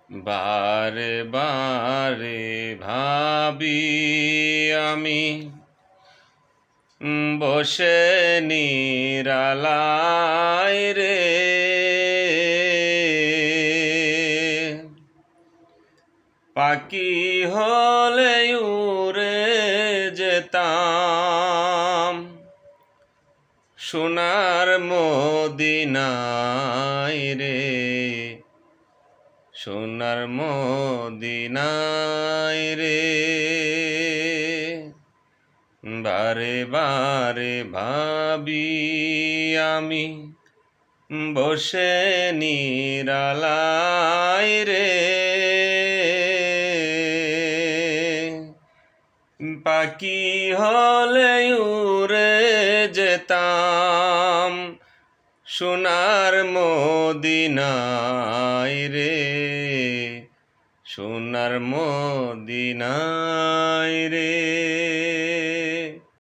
বারে বারে ভাবি আমি বসে নিরালায় রে, পাখি হলে উড়ে যেতাম সোনার মদিনায় রে, সোনার মদিনায় রে। বারে বারে ভাবি আমি বসে নিরালায় রে, পাখি হলে উড়ে যেতাম সোনার মদিনায় রে, সোনার মদিনায় রে।